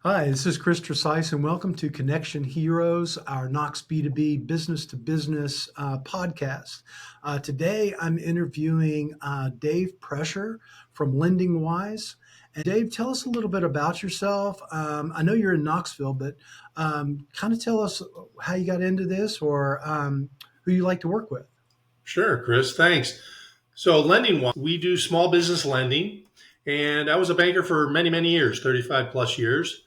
Hi, this is Chris Tresice, and welcome to Connection Heroes, our Knox B2B business to business podcast. Today, I'm interviewing Dave Prescher from LendingWISE. And Dave, tell us a little bit about yourself. I know you're in Knoxville, but kind of tell us how you got into this or who you like to work with. Sure, Chris. Thanks. So, LendingWISE, we do small business lending, and I was a banker for many, many years, 35 plus years.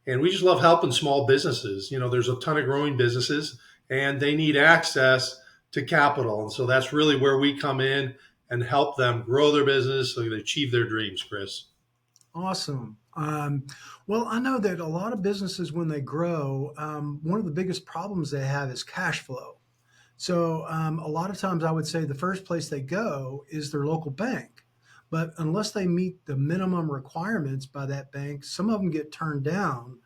And we just love helping small businesses. There's a ton of growing businesses, and they need access to capital. And so that's really where we come in and help them grow their business so they achieve their dreams, Chris. Awesome. Well, I know that a lot of businesses, when they grow, one of the biggest problems they have is cash flow. So a lot of times I would say the first place they go is their local bank. But unless they meet the minimum requirements by that bank, some of them get turned down.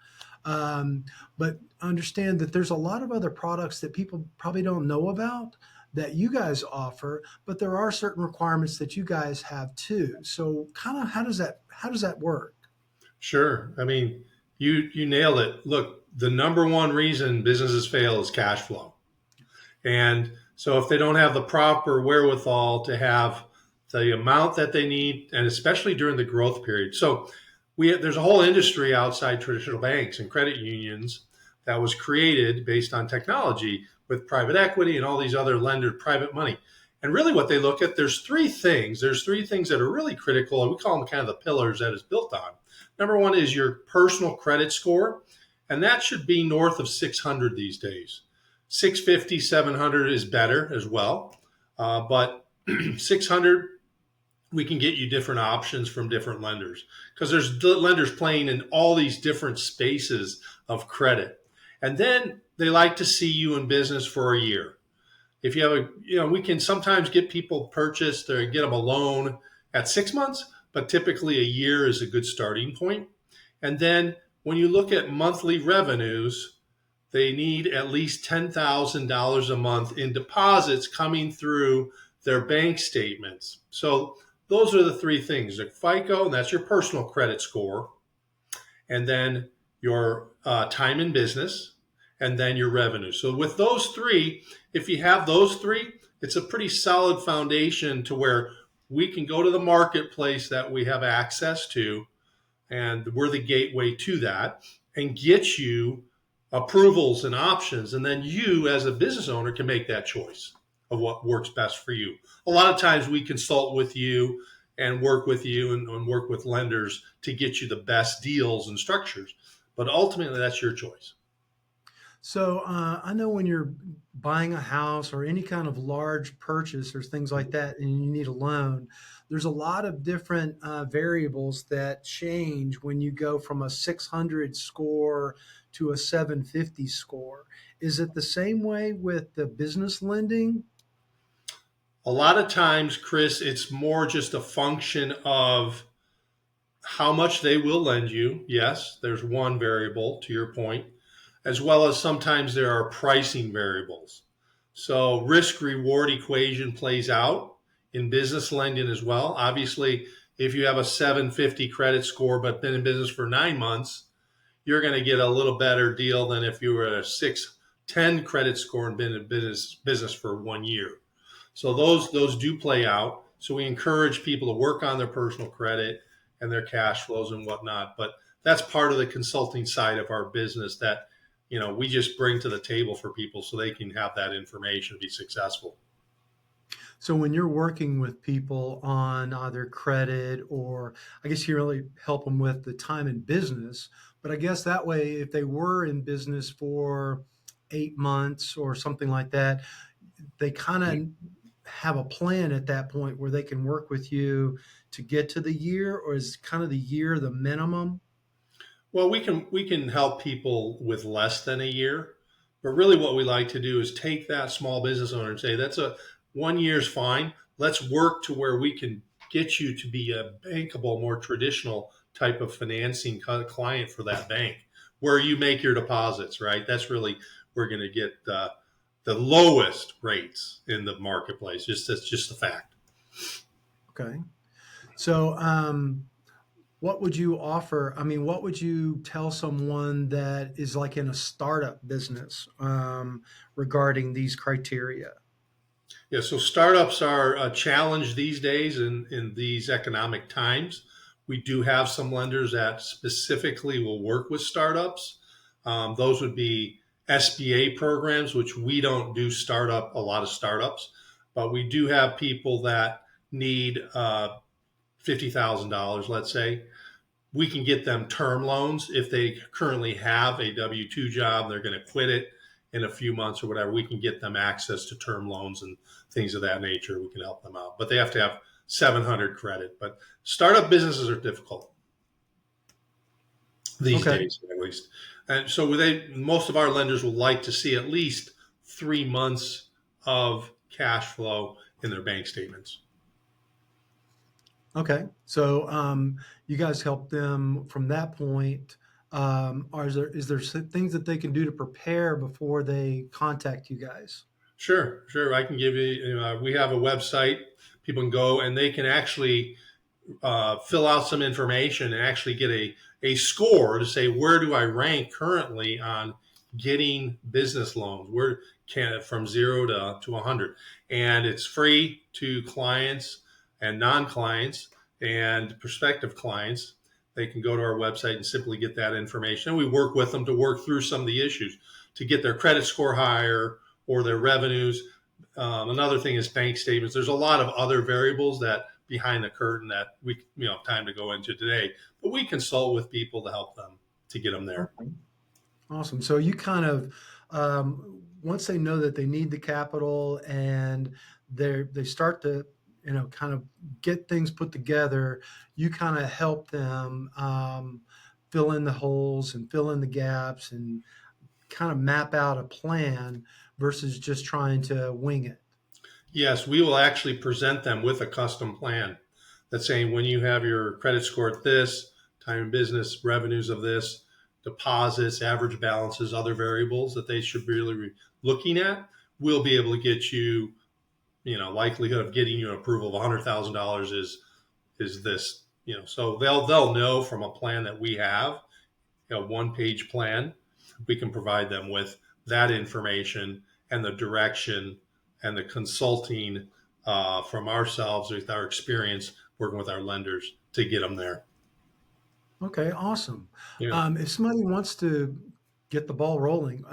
But understand that there's a lot of other products that people probably don't know about that you guys offer, but there are certain requirements that you guys have too. So kind of how does that work? Sure. I mean, you nailed it. Look, the number one reason businesses fail is cash flow. And so if they don't have the proper wherewithal to have the amount that they need, and especially during the growth period. So there's a whole industry outside traditional banks and credit unions that was created based on technology with private equity and all these other lender private money. And really what they look at, there's three things. There's three things that are really critical, and we call them kind of the pillars that it's built on. Number one is your personal credit score, and that should be north of 600 these days. 650, 700 is better as well. But 600, we can get you different options from different lenders because there's lenders playing in all these different spaces of credit. And then they like to see you in business for a year. If you have we can sometimes get people purchased or get them a loan at 6 months, but typically a year is a good starting point. And then when you look at monthly revenues, they need at least $10,000 a month in deposits coming through their bank statements. So those are the three things: the FICO, and that's your personal credit score, and then your time in business, and then your revenue. So with those three, if you have those three, it's a pretty solid foundation to where we can go to the marketplace that we have access to, and we're the gateway to that, and get you approvals and options. And then you, as a business owner, can make that choice of what works best for you. A lot of times we consult with you and work with you and work with lenders to get you the best deals and structures. But ultimately, that's your choice. So I know when you're buying a house or any kind of large purchase or things like that, and you need a loan, there's a lot of different variables that change when you go from a 600 score to a 750 score. Is it the same way with the business lending? A lot of times, Chris, it's more just a function of how much they will lend you. Yes, there's one variable to your point, as well as sometimes there are pricing variables. So risk reward equation plays out in business lending as well. Obviously, if you have a 750 credit score but been in business for 9 months, you're going to get a little better deal than if you were at a 610 credit score and been in business for 1 year. So those do play out. So we encourage people to work on their personal credit and their cash flows and whatnot. But that's part of the consulting side of our business that we just bring to the table for people so they can have that information to be successful. So when you're working with people on either credit or I guess you really help them with the time in business, but I guess that way if they were in business for 8 months or something like that, they kind of have a plan at that point where they can work with you to get to the year, or is kind of the year the minimum? Well, we can help people with less than a year, but really what we like to do is take that small business owner and say that's a 1 year's fine. Let's work to where we can get you to be a bankable, more traditional type of financing client for that bank, where you make your deposits. Right? That's really we're going to get the lowest rates in the marketplace. That's just a fact. Okay. So what would you offer? I mean, what would you tell someone that is like in a startup business regarding these criteria? Yeah, so startups are a challenge these days in these economic times. We do have some lenders that specifically will work with startups. Those would be SBA programs, which we don't do a lot of startups, but we do have people that need $50,000, let's say. We can get them term loans if they currently have a W 2 job, they're going to quit it in a few months or whatever. We can get them access to term loans and things of that nature. We can help them out, but they have to have 700 credit. But startup businesses are difficult these Okay. days, at least. And so most of our lenders would like to see at least 3 months of cash flow in their bank statements. Okay. So you guys help them from that point. Or is there things that they can do to prepare before they contact you guys? Sure, sure. I can give you, we have a website. People can go and they can actually fill out some information and actually get a score to say, where do I rank currently on getting business loans? Where can it from 0 to 100? And it's free to clients and non-clients and prospective clients. They can go to our website and simply get that information. And we work with them to work through some of the issues to get their credit score higher or their revenues. Another thing is bank statements. There's a lot of other variables that behind the curtain that we have time to go into today, but we consult with people to help them to get them there. Okay. Awesome. So you kind of once they know that they need the capital and they start to kind of get things put together, you kind of help them fill in the holes and fill in the gaps and kind of map out a plan versus just trying to wing it. Yes, we will actually present them with a custom plan that's saying when you have your credit score at this, time in business, revenues of this, deposits, average balances, other variables that they should really be looking at, we'll be able to get you, likelihood of getting you an approval of $100,000 is this, so they'll know from a plan that we have, a one-page plan. We can provide them with that information and the direction and the consulting from ourselves with our experience working with our lenders to get them there. Okay, awesome. Yeah, If somebody wants to get the ball rolling,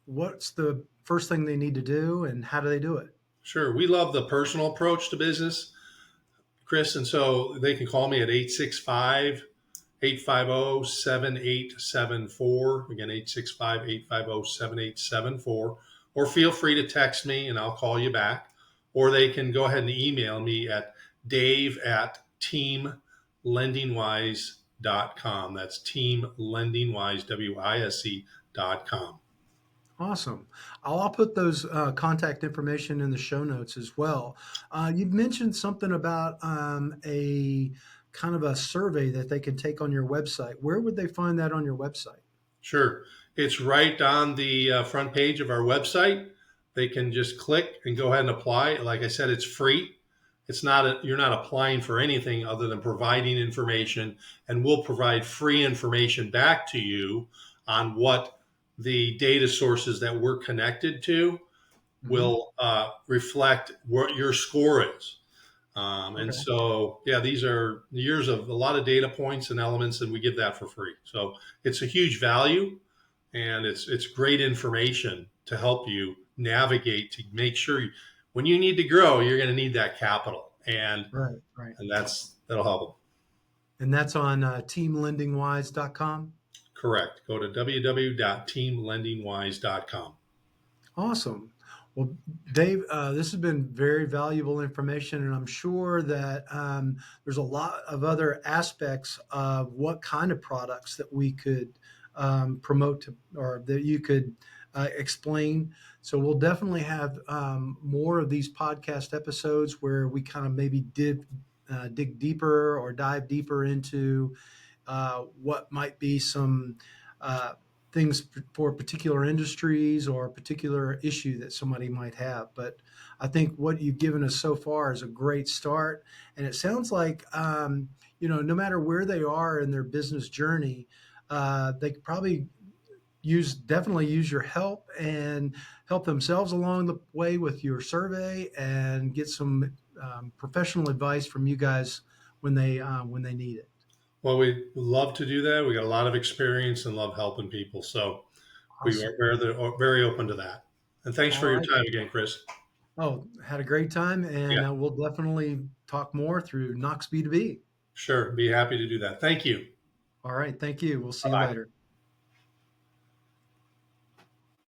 what's the first thing they need to do, and how do they do it? sure. We love the personal approach to business, Chris. And so they can call me at 865-850-7874. Again, 865-850-7874. Or feel free to text me and I'll call you back. Or they can go ahead and email me at dave@teamlendingwise.com. That's teamlendingwise, WISE.com. Awesome. I'll put those contact information in the show notes as well. You mentioned something about a kind of a survey that they can take on your website. Where would they find that on your website? Sure. It's right on the front page of our website. They can just click and go ahead and apply. Like I said, it's free. It's not you're not applying for anything other than providing information, and we'll provide free information back to you on what the data sources that we're connected to Hmm. will reflect what your score is. And Okay. so, yeah, these are years of a lot of data points and elements, and we give that for free. So it's a huge value, and it's great information to help you navigate to make sure when you need to grow, you're going to need that capital, and Right. Right. that'll help them. And that's on teamlendingwise.com. Correct. Go to www.teamlendingwise.com. Awesome. Well, Dave, this has been very valuable information, and I'm sure that there's a lot of other aspects of what kind of products that we could promote to, or that you could explain. So we'll definitely have more of these podcast episodes where we kind of maybe dig deeper or dive deeper into what might be some uh, things for particular industries or a particular issue that somebody might have. But I think what you've given us so far is a great start. And it sounds like no matter where they are in their business journey, they could probably definitely use your help and help themselves along the way with your survey and get some professional advice from you guys when they need it. Well, we love to do that. We got a lot of experience and love helping people. So we are Awesome. very open to that. And thanks All for your right. time again, Chris. Oh, had a great time, Yeah, and we'll definitely talk more through Knox B2B. sure. Be happy to do that. Thank you. All right. Thank you. We'll see you Bye. later.